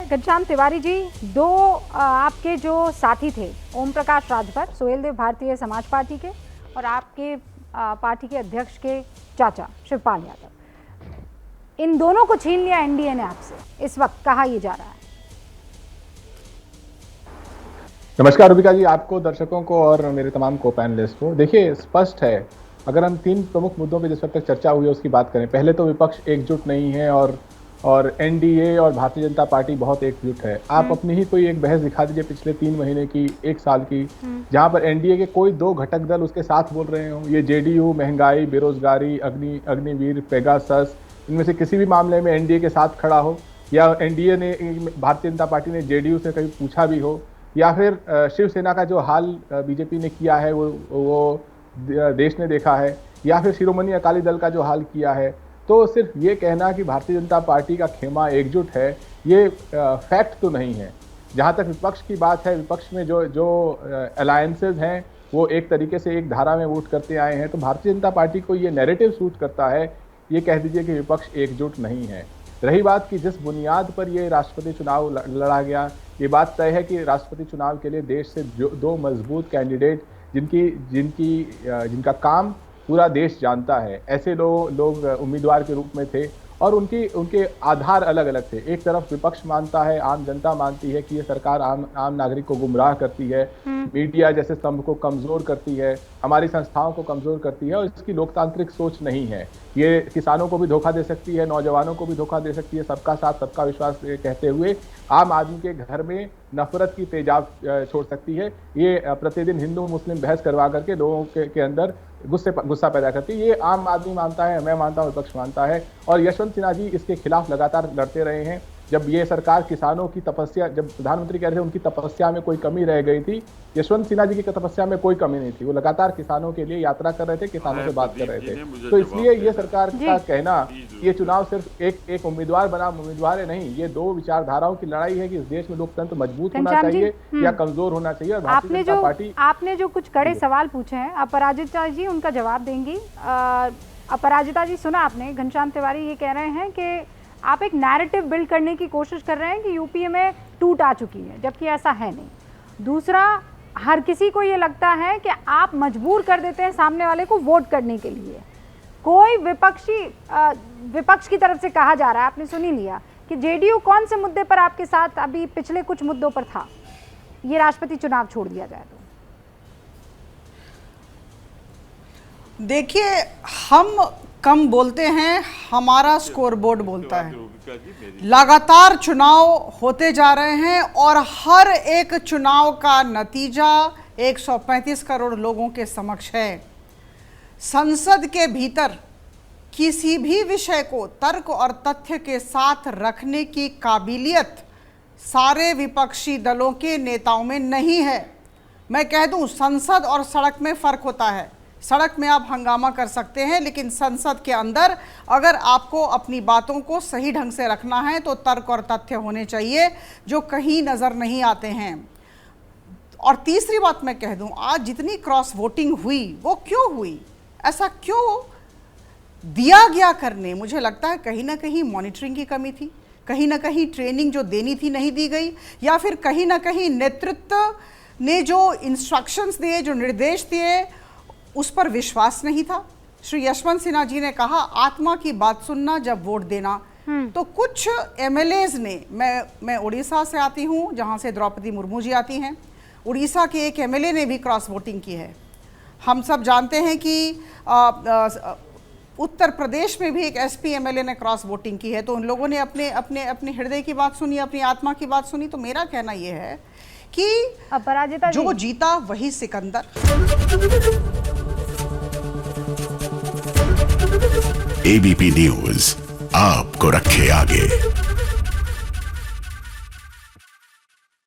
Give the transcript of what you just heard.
घनश्याम तिवारी जी, दो आपके जो साथी थे, ओम प्रकाश राजभर, सुहेलदेव भारतीय समाज पार्टी के, और आपके पार्टी के अध्यक्ष के चाचा शिवपाल यादव, इन दोनों को छीन लिया एनडीए ने आपसे, इस वक्त कहा यह जा रहा है। नमस्कार रूबिका जी, आपको, दर्शकों को और मेरे तमाम को पैनलिस्ट को। देखिए, स्पष्ट है, अगर हम तीन प्रमुख मुद्दों पे जिस वक्त तक चर्चा हुई है उसकी बात करें। पहले तो विपक्ष एकजुट नहीं है और एनडीए और भारतीय जनता पार्टी बहुत एकजुट है। आप अपनी ही कोई एक बहस दिखा दीजिए पिछले 3 महीने की, 1 साल की, जहां पर एनडीए के कोई 2 घटक दल उसके साथ बोल रहे हो। ये जेडीयू महंगाई, बेरोजगारी, अग्निवीर, पेगासस, इनमें से किसी भी मामले में एनडीए के साथ खड़ा हो, या एनडीए ने, भारतीय जनता पार्टी ने जेडीयू से कहीं पूछा भी हो, या फिर शिवसेना का जो हाल बीजेपी ने किया है वो देश ने देखा है, या फिर शिरोमणि अकाली दल का जो हाल किया है। तो सिर्फ ये कहना कि भारतीय जनता पार्टी का खेमा एकजुट है, ये फैक्ट तो नहीं है। जहाँ तक विपक्ष की बात है, विपक्ष में जो अलायंसेज हैं वो एक तरीके से एक धारा में वोट करते आए हैं। तो भारतीय जनता पार्टी को ये नैरेटिव सूट करता है, ये कह दीजिए कि विपक्ष एकजुट नहीं है। रही बात कि जिस बुनियाद पर ये राष्ट्रपति चुनाव लड़ा गया, ये बात तय है कि राष्ट्रपति चुनाव के लिए देश से 2 मजबूत कैंडिडेट, जिनका काम पूरा देश जानता है, ऐसे लोग उम्मीदवार के रूप में थे, और उनके आधार अलग अलग थे। एक तरफ विपक्ष मानता है, आम जनता मानती है कि ये सरकार आम नागरिक को गुमराह करती है, मीडिया जैसे स्तंभ को कमजोर करती है, हमारी संस्थाओं को कमजोर करती है, और इसकी लोकतांत्रिक सोच नहीं है। ये किसानों को भी धोखा दे सकती है, नौजवानों को भी धोखा दे सकती है। सबका साथ सबका विश्वास कहते हुए आम आदमी के घर में नफरत की तेजाब छोड़ सकती है। ये प्रतिदिन हिंदू मुस्लिम बहस करवा करके लोगों के अंदर गुस्सा पैदा करती है। ये आम आदमी मानता है, मैं मानता हूँ, विपक्ष मानता है। और यशवंत सिन्हा जी इसके खिलाफ लगातार लड़ते रहे हैं। जब ये सरकार किसानों की तपस्या, जब प्रधानमंत्री कह रहे थे उनकी तपस्या में कोई कमी रह गई थी, यशवंत सिन्हा जी की तपस्या में कोई कमी नहीं थी। वो लगातार किसानों के लिए यात्रा कर रहे थे, किसानों से बात कर रहे थे। तो इसलिए ये सरकार का कहना, ये चुनाव सिर्फ एक उम्मीदवार बनाम उम्मीदवार है नहीं, ये 2 विचारधाराओं की लड़ाई है कि इस देश में लोकतंत्र मजबूत होना चाहिए या कमजोर होना चाहिए। और भारतीय जनता पार्टी, आपने जो कुछ कड़े सवाल पूछे हैं, अपराजिता जी उनका जवाब देंगी। अपराजिता जी, सुना आपने, घनश्याम तिवारी ये कह रहे हैं कि आप एक नैरेटिव बिल्ड करने की कोशिश कर रहे हैं कि यूपीए में टूट आ चुकी है, जबकि ऐसा है नहीं। दूसरा, हर किसी को ये लगता है कि आप मजबूर कर देते हैं सामने वाले को वोट करने के लिए। कोई विपक्ष की तरफ से कहा जा रहा है, आपने सुन ही लिया, कि जेडीयू कौन से मुद्दे पर आपके साथ अभी पिछले कुछ मुद्दों पर था, ये राष्ट्रपति चुनाव छोड़ दिया जाए तो। देखिए, हम कम बोलते हैं, हमारा स्कोर बोर्ड बोलता है। लगातार चुनाव होते जा रहे हैं और हर एक चुनाव का नतीजा 135 करोड़ लोगों के समक्ष है। संसद के भीतर किसी भी विषय को तर्क और तथ्य के साथ रखने की काबिलियत सारे विपक्षी दलों के नेताओं में नहीं है। मैं कह दूं, संसद और सड़क में फर्क होता है। सड़क में आप हंगामा कर सकते हैं, लेकिन संसद के अंदर अगर आपको अपनी बातों को सही ढंग से रखना है तो तर्क और तथ्य होने चाहिए, जो कहीं नज़र नहीं आते हैं। और तीसरी बात मैं कह दूं, आज जितनी क्रॉस वोटिंग हुई वो क्यों हुई, ऐसा क्यों दिया गया करने? मुझे लगता है कहीं ना कहीं मॉनिटरिंग की कमी थी, कहीं ना कहीं ट्रेनिंग जो देनी थी नहीं दी गई, या फिर कहीं ना कहीं नेतृत्व ने जो इंस्ट्रक्शंस दिए, जो निर्देश दिए, उस पर विश्वास नहीं था। श्री यशवंत सिन्हा जी ने कहा, आत्मा की बात सुनना जब वोट देना। तो कुछ एमएलएज ने, मैं उड़ीसा से आती हूँ, जहाँ से द्रौपदी मुर्मू जी आती हैं, उड़ीसा के एक एमएलए ने भी क्रॉस वोटिंग की है। हम सब जानते हैं कि उत्तर प्रदेश में भी एक एसपी एमएलए ने क्रॉस वोटिंग की है। तो उन लोगों ने अपने हृदय की बात सुनी, अपनी आत्मा की बात सुनी। तो मेरा कहना यह है कि अपराजिता जो जीता वही सिकंदर। एबीपी न्यूज आपको रखे आगे।